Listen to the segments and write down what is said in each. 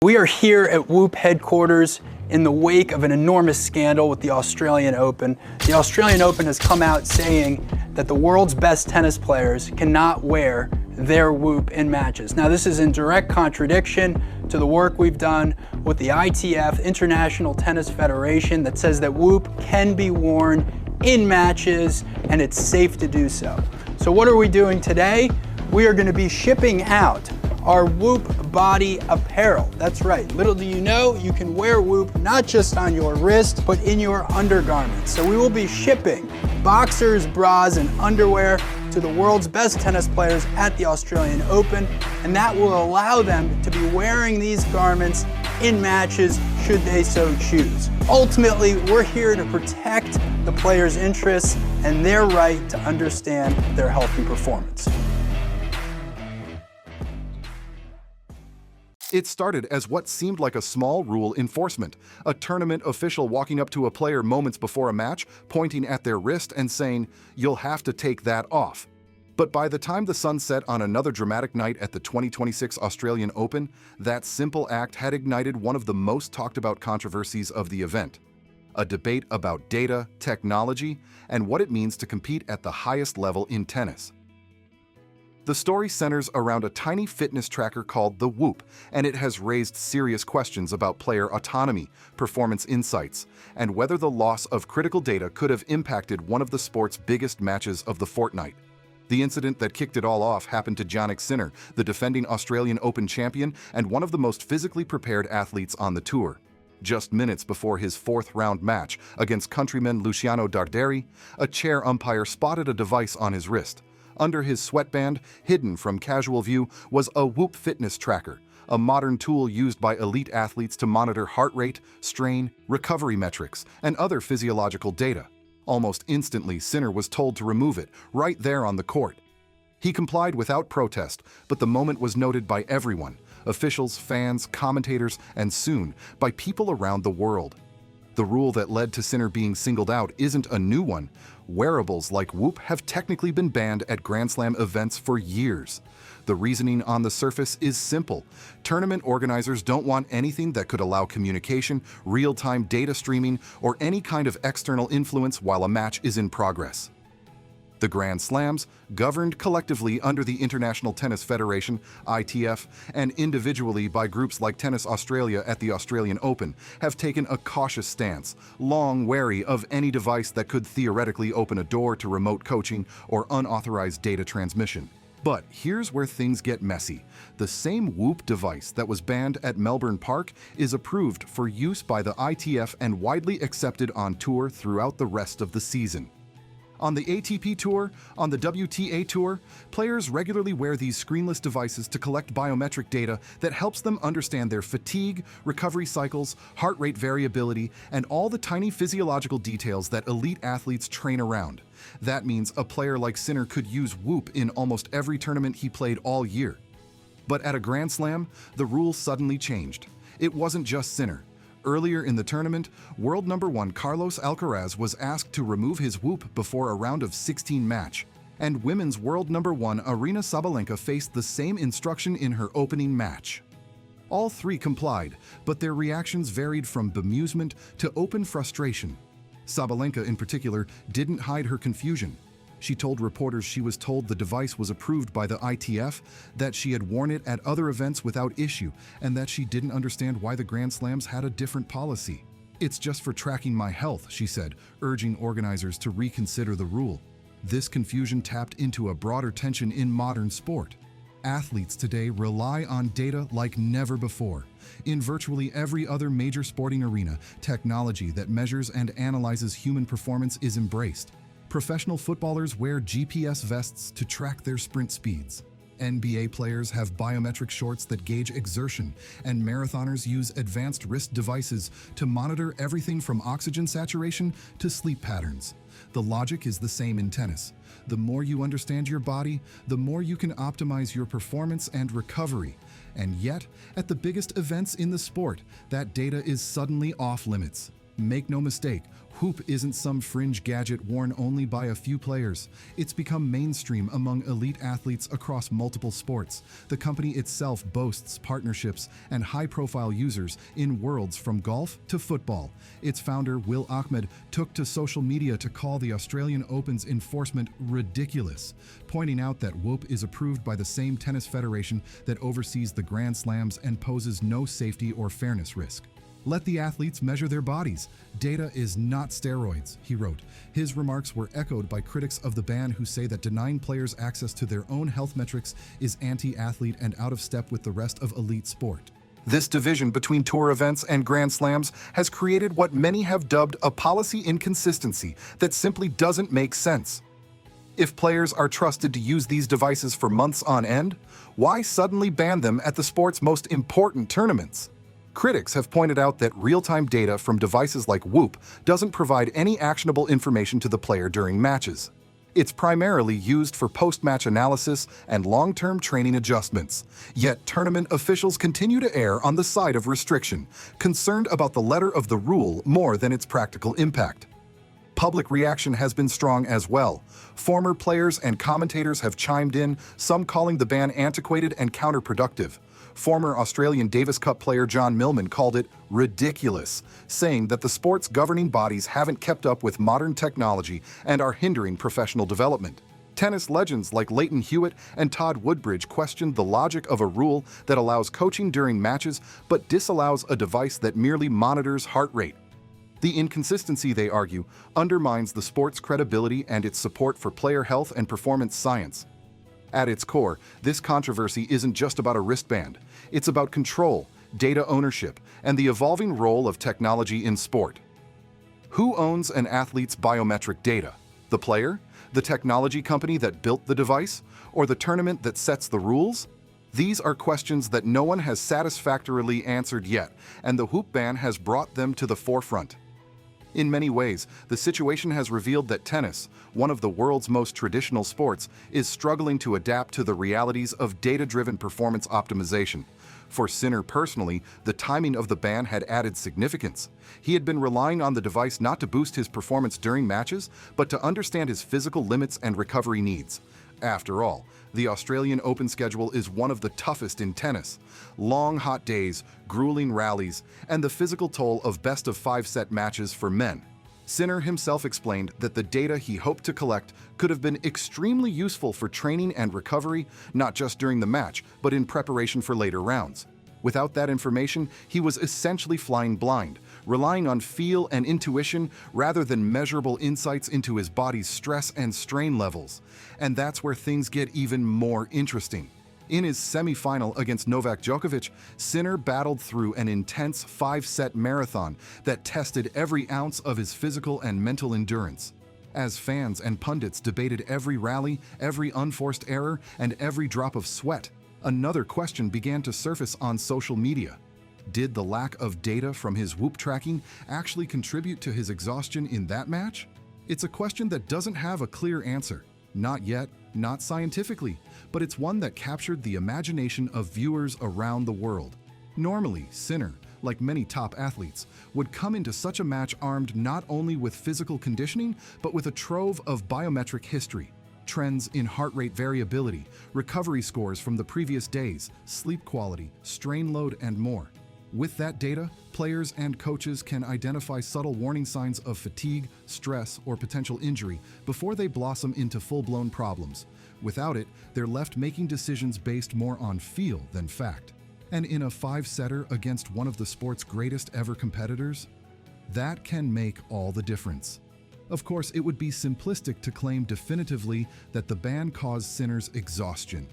We are here at Whoop headquarters in the wake of an enormous scandal with the Australian Open. The Australian Open has come out saying that the world's best tennis players cannot wear their Whoop in matches. Now, this is in direct contradiction to the work we've done with the ITF, International Tennis Federation, that says that Whoop can be worn in matches and it's safe to do so. So what are we doing today? We are going to be shipping out our Whoop body apparel. That's right. Little do you know, you can wear Whoop not just on your wrist, but in your undergarments. So we will be shipping boxers, bras, and underwear to the world's best tennis players at the Australian Open, and that will allow them to be wearing these garments in matches should they so choose. Ultimately, we're here to protect the players' interests and their right to understand their healthy performance. It started as what seemed like a small rule enforcement, a tournament official walking up to a player moments before a match, pointing at their wrist and saying, "You'll have to take that off." But by the time the sun set on another dramatic night at the 2026 Australian Open, that simple act had ignited one of the most talked about controversies of the event. A debate about data, technology, and what it means to compete at the highest level in tennis. The story centers around a tiny fitness tracker called the Whoop, and it has raised serious questions about player autonomy, performance insights, and whether the loss of critical data could have impacted one of the sport's biggest matches of the fortnight. The incident that kicked it all off happened to Jannik Sinner, the defending Australian Open champion and one of the most physically prepared athletes on the tour. Just minutes before his fourth-round match against countryman Luciano Darderi, a chair umpire spotted a device on his wrist. Under his sweatband, hidden from casual view, was a Whoop fitness tracker, a modern tool used by elite athletes to monitor heart rate, strain, recovery metrics, and other physiological data. Almost instantly, Sinner was told to remove it, right there on the court. He complied without protest, but the moment was noted by everyone, officials, fans, commentators, and soon, by people around the world. The rule that led to Sinner being singled out isn't a new one. Wearables like Whoop have technically been banned at Grand Slam events for years. The reasoning on the surface is simple. Tournament organizers don't want anything that could allow communication, real-time data streaming, or any kind of external influence while a match is in progress. The Grand Slams, governed collectively under the International Tennis Federation, ITF, and individually by groups like Tennis Australia at the Australian Open, have taken a cautious stance, long wary of any device that could theoretically open a door to remote coaching or unauthorized data transmission. But here's where things get messy. The same Whoop device that was banned at Melbourne Park is approved for use by the ITF and widely accepted on tour throughout the rest of the season. On the ATP Tour, on the WTA Tour, players regularly wear these screenless devices to collect biometric data that helps them understand their fatigue, recovery cycles, heart rate variability, and all the tiny physiological details that elite athletes train around. That means a player like Sinner could use Whoop in almost every tournament he played all year. But at a Grand Slam, the rules suddenly changed. It wasn't just Sinner. Earlier in the tournament, world number 1 Carlos Alcaraz was asked to remove his Whoop before a round of 16 match, and women's world number 1 Aryna Sabalenka faced the same instruction in her opening match. All three complied, but their reactions varied from bemusement to open frustration. Sabalenka, in particular, didn't hide her confusion. She told reporters she was told the device was approved by the ITF, that she had worn it at other events without issue, and that she didn't understand why the Grand Slams had a different policy. "It's just for tracking my health," she said, urging organizers to reconsider the rule. This confusion tapped into a broader tension in modern sport. Athletes today rely on data like never before. In virtually every other major sporting arena, technology that measures and analyzes human performance is embraced. Professional footballers wear GPS vests to track their sprint speeds. NBA players have biometric shorts that gauge exertion, and marathoners use advanced wrist devices to monitor everything from oxygen saturation to sleep patterns. The logic is the same in tennis. The more you understand your body, the more you can optimize your performance and recovery. And yet, at the biggest events in the sport, that data is suddenly off limits. Make no mistake, Whoop isn't some fringe gadget worn only by a few players. It's become mainstream among elite athletes across multiple sports. The company itself boasts partnerships and high-profile users in worlds from golf to football. Its founder, Will Ahmed, took to social media to call the Australian Open's enforcement ridiculous, pointing out that Whoop is approved by the same tennis federation that oversees the Grand Slams and poses no safety or fairness risk. Let the athletes measure their bodies. Data is not steroids, he wrote. His remarks were echoed by critics of the ban who say that denying players access to their own health metrics is anti-athlete and out of step with the rest of elite sport. This division between tour events and Grand Slams has created what many have dubbed a policy inconsistency that simply doesn't make sense. If players are trusted to use these devices for months on end, why suddenly ban them at the sport's most important tournaments? Critics have pointed out that real-time data from devices like Whoop doesn't provide any actionable information to the player during matches. It's primarily used for post-match analysis and long-term training adjustments. Yet tournament officials continue to err on the side of restriction, concerned about the letter of the rule more than its practical impact. Public reaction has been strong as well. Former players and commentators have chimed in, some calling the ban antiquated and counterproductive. Former Australian Davis Cup player John Millman called it ridiculous, saying that the sport's governing bodies haven't kept up with modern technology and are hindering professional development. Tennis legends like Leighton Hewitt and Todd Woodbridge questioned the logic of a rule that allows coaching during matches but disallows a device that merely monitors heart rate. The inconsistency, they argue, undermines the sport's credibility and its support for player health and performance science. At its core, this controversy isn't just about a wristband. It's about control, data ownership, and the evolving role of technology in sport. Who owns an athlete's biometric data? The player? The technology company that built the device? Or the tournament that sets the rules? These are questions that no one has satisfactorily answered yet, and the Whoop ban has brought them to the forefront. In many ways, the situation has revealed that tennis, one of the world's most traditional sports, is struggling to adapt to the realities of data-driven performance optimization. For Sinner personally, the timing of the ban had added significance. He had been relying on the device not to boost his performance during matches, but to understand his physical limits and recovery needs. After all, the Australian Open schedule is one of the toughest in tennis. Long hot days, grueling rallies, and the physical toll of best-of-5-set matches for men. Sinner himself explained that the data he hoped to collect could have been extremely useful for training and recovery, not just during the match, but in preparation for later rounds. Without that information, he was essentially flying blind, relying on feel and intuition rather than measurable insights into his body's stress and strain levels. And that's where things get even more interesting. In his semi-final against Novak Djokovic, Sinner battled through an intense 5-set marathon that tested every ounce of his physical and mental endurance. As fans and pundits debated every rally, every unforced error, and every drop of sweat, another question began to surface on social media. Did the lack of data from his Whoop tracking actually contribute to his exhaustion in that match? It's a question that doesn't have a clear answer. Not yet, not scientifically, but it's one that captured the imagination of viewers around the world. Normally, Sinner, like many top athletes, would come into such a match armed not only with physical conditioning, but with a trove of biometric history. Trends in heart rate variability, recovery scores from the previous days, sleep quality, strain load, and more. With that data, players and coaches can identify subtle warning signs of fatigue, stress, or potential injury before they blossom into full-blown problems. Without it, they're left making decisions based more on feel than fact. And in a 5-setter against one of the sport's greatest ever competitors, that can make all the difference. Of course, it would be simplistic to claim definitively that the ban caused Sinner's exhaustion.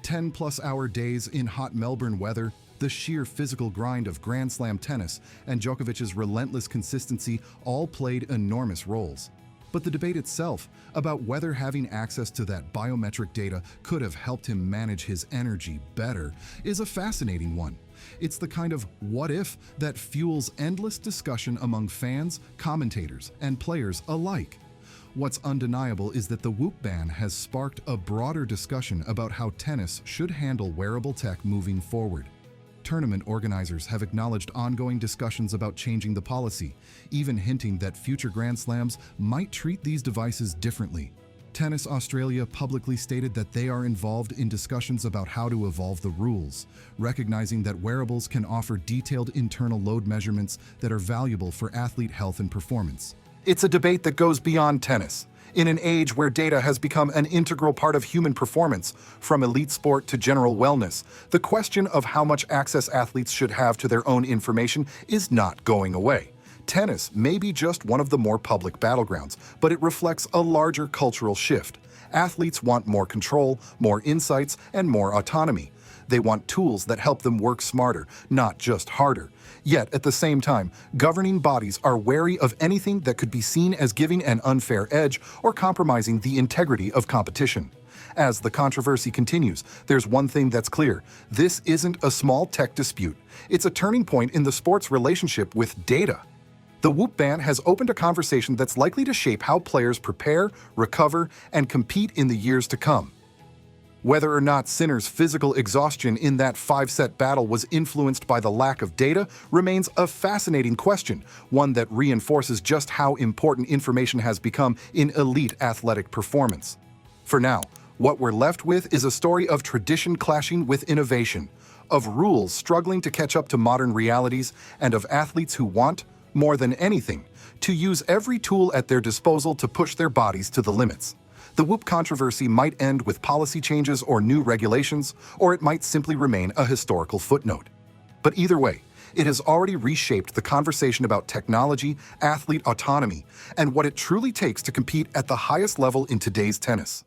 10-plus-hour days in hot Melbourne weather, the sheer physical grind of Grand Slam tennis, and Djokovic's relentless consistency all played enormous roles. But the debate itself, about whether having access to that biometric data could have helped him manage his energy better, is a fascinating one. It's the kind of what-if that fuels endless discussion among fans, commentators, and players alike. What's undeniable is that the Whoop ban has sparked a broader discussion about how tennis should handle wearable tech moving forward. tournament organizers have acknowledged ongoing discussions about changing the policy, even hinting that future Grand Slams might treat these devices differently. Tennis Australia publicly stated that they are involved in discussions about how to evolve the rules, recognizing that wearables can offer detailed internal load measurements that are valuable for athlete health and performance. It's a debate that goes beyond tennis. In an age where data has become an integral part of human performance, from elite sport to general wellness, the question of how much access athletes should have to their own information is not going away. Tennis may be just one of the more public battlegrounds, but it reflects a larger cultural shift. Athletes want more control, more insights, and more autonomy. They want tools that help them work smarter, not just harder. Yet, at the same time, governing bodies are wary of anything that could be seen as giving an unfair edge or compromising the integrity of competition. As the controversy continues, there's one thing that's clear. This isn't a small tech dispute. It's a turning point in the sport's relationship with data. The Whoop ban has opened a conversation that's likely to shape how players prepare, recover, and compete in the years to come. Whether or not Sinner's physical exhaustion in that 5-set battle was influenced by the lack of data remains a fascinating question, one that reinforces just how important information has become in elite athletic performance. For now, what we're left with is a story of tradition clashing with innovation, of rules struggling to catch up to modern realities, and of athletes who want, more than anything, to use every tool at their disposal to push their bodies to the limits. The Whoop controversy might end with policy changes or new regulations, or it might simply remain a historical footnote. But either way, it has already reshaped the conversation about technology, athlete autonomy, and what it truly takes to compete at the highest level in today's tennis.